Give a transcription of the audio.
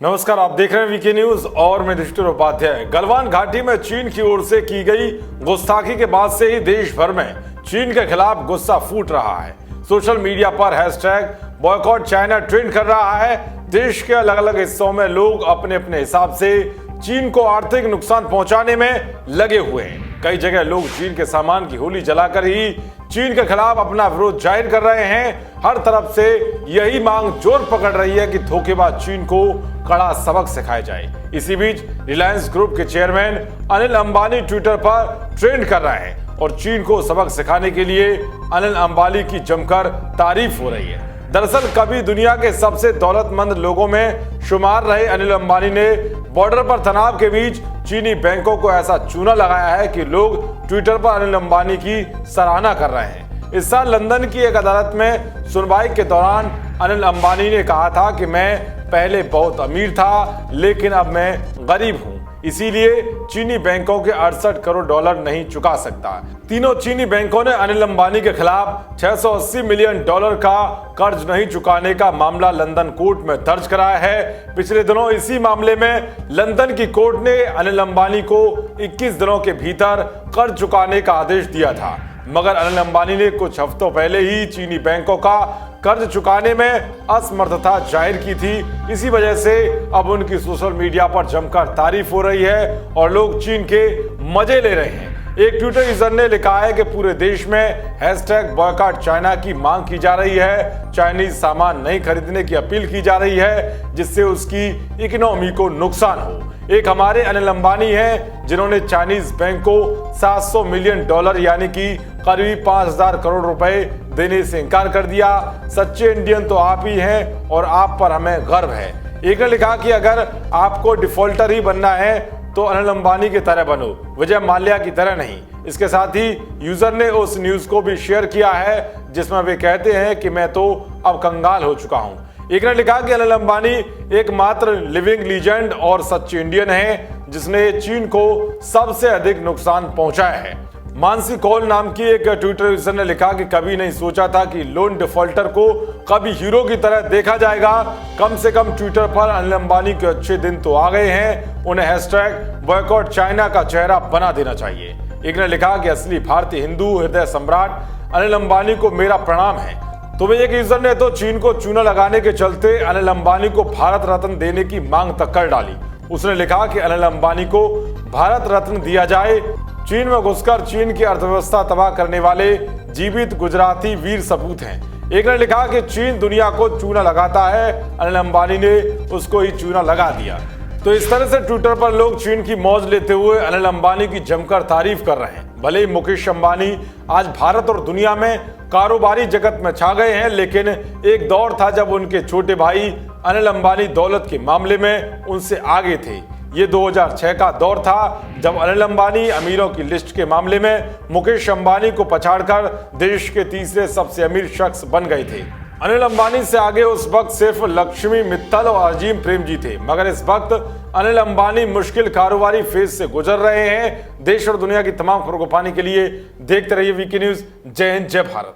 नमस्कार, आप देख रहे हैं वीके न्यूज और मैं युधिष्ठिर उपाध्याय। गलवान घाटी में चीन की ओर से की गई गुस्ताखी के बाद से ही देश भर में चीन के खिलाफ गुस्सा फूट रहा है। सोशल मीडिया पर हैशटैग बॉयकॉट चाइना ट्रेंड कर रहा है। देश के अलग अलग हिस्सों में लोग अपने अपने हिसाब से चीन को आर्थिक नुकसान पहुंचाने में लगे हुए हैं। कई जगह लोग चीन के सामान की होली जलाकर ही चीन के खिलाफ अपना विरोध जाहिर कर रहे हैं। हर तरफ से यही मांग जोर पकड़ रही है कि धोखेबाज चीन को कड़ा सबक सिखाया जाए। इसी बीच रिलायंस ग्रुप के चेयरमैन अनिल अंबानी ट्विटर पर ट्रेंड कर रहे हैं और चीन को सबक सिखाने के लिए अनिल अंबानी की जमकर तारीफ हो रही है। दरअसल कभी दुनिया के सबसे दौलतमंद लोगों में शुमार रहे अनिल अंबानी ने बॉर्डर पर तनाव के बीच चीनी बैंकों को ऐसा चूना लगाया है कि लोग ट्विटर पर अनिल अंबानी की सराहना कर रहे हैं। इस साल लंदन की एक अदालत में सुनवाई के दौरान अनिल अंबानी ने कहा था कि मैं पहले बहुत अमीर था लेकिन अब मैं गरीब हूं, इसीलिए चीनी बैंकों के 68 करोड़ डॉलर नहीं चुका सकता। तीनों चीनी बैंकों ने अनिल अंबानी के खिलाफ 680 मिलियन डॉलर का कर्ज नहीं चुकाने का मामला लंदन कोर्ट में दर्ज कराया है। पिछले दिनों इसी मामले में लंदन की कोर्ट ने अनिल अंबानी को 21 दिनों के भीतर कर्ज चुकाने का आदेश दिया था, मगर अनिल अंबानी ने कुछ हफ्तों पहले ही चीनी बैंकों का कर्ज चुकाने में असमर्थता जाहिर की थी। इसी वजह से अब उनकी सोशल मीडिया पर जमकर तारीफ हो रही है और लोग चीन के मजे ले रहे हैं। एक ट्विटर यूजर ने लिखा है कि पूरे देश में हैशटैग बॉयकॉट चाइना की मांग की जा रही है। चाइनीज सामान नहीं खरीदने की अपील की जा रही है जिससे उसकी इकोनॉमी को नुकसान हो। एक हमारे अनिल अंबानी हैं जिन्होंने चाइनीज बैंक को 700 मिलियन डॉलर यानी कि करीब 5000 करोड़ रुपए देने से इनकार कर दिया। सच्चे इंडियन तो आप ही हैं और आप पर हमें गर्व है। एक ने लिखा कि अगर आपको डिफॉल्टर ही बनना है तो अनिल अंबानी की तरह बनो, विजय माल्या की तरह नहीं। इसके साथ ही यूजर ने उस न्यूज को भी शेयर किया है जिसमें वे कहते हैं कि मैं तो अब कंगाल हो चुका हूं। एक ने लिखा कि अनिल अंबानी एकमात्र लिविंग लीजेंड और सच्चे इंडियन है जिसने चीन को सबसे अधिक नुकसान पहुंचाया है। मानसी कौल नाम की एक ट्विटर यूजर ने लिखा कि कभी नहीं सोचा था कि लोन डिफॉल्टर को कभी हीरो की तरह देखा जाएगा। कम से कम ट्विटर पर अनिल अंबानी के अच्छे दिन तो आ गए हैं, उन्हें हैशटैग बॉयकॉट चाइना का चेहरा बना देना चाहिए। एक ने लिखा कि असली भारतीय हिंदू हृदय सम्राट अनिल अंबानी को मेरा प्रणाम है। तो एक यूजर ने तो चीन को चूना लगाने के चलते अनिल अंबानी को भारत रत्न देने की मांग तक कर डाली। उसने लिखा कि अनिल अंबानी को भारत रत्न दिया जाए। चीन में घुसकर चीन की अर्थव्यवस्था तबाह करने वाले जीवित गुजराती वीर सपूत हैं। एक ने लिखा कि चीन दुनिया को चूना लगाता है, अनिल अंबानी ने उसको ही चूना लगा दिया। तो इस तरह से ट्विटर पर लोग चीन की मौज लेते हुए अनिल अंबानी की जमकर तारीफ कर रहे हैं। भले ही मुकेश अंबानी आज भारत और दुनिया में कारोबारी जगत में छा गए हैं, लेकिन एक दौर था जब उनके छोटे भाई अनिल अंबानी दौलत के मामले में उनसे आगे थे। ये 2006 का दौर था जब अनिल अंबानी अमीरों की लिस्ट के मामले में मुकेश अंबानी को पछाड़कर देश के तीसरे सबसे अमीर शख्स बन गए थे। अनिल अंबानी से आगे उस वक्त सिर्फ लक्ष्मी मित्तल और अजीम प्रेमजी थे, मगर इस वक्त अनिल अंबानी मुश्किल कारोबारी फेज से गुजर रहे हैं। देश और दुनिया की तमाम खबरों को पाने के लिए देखते रहिए वीके न्यूज। जय हिंद, जय भारत।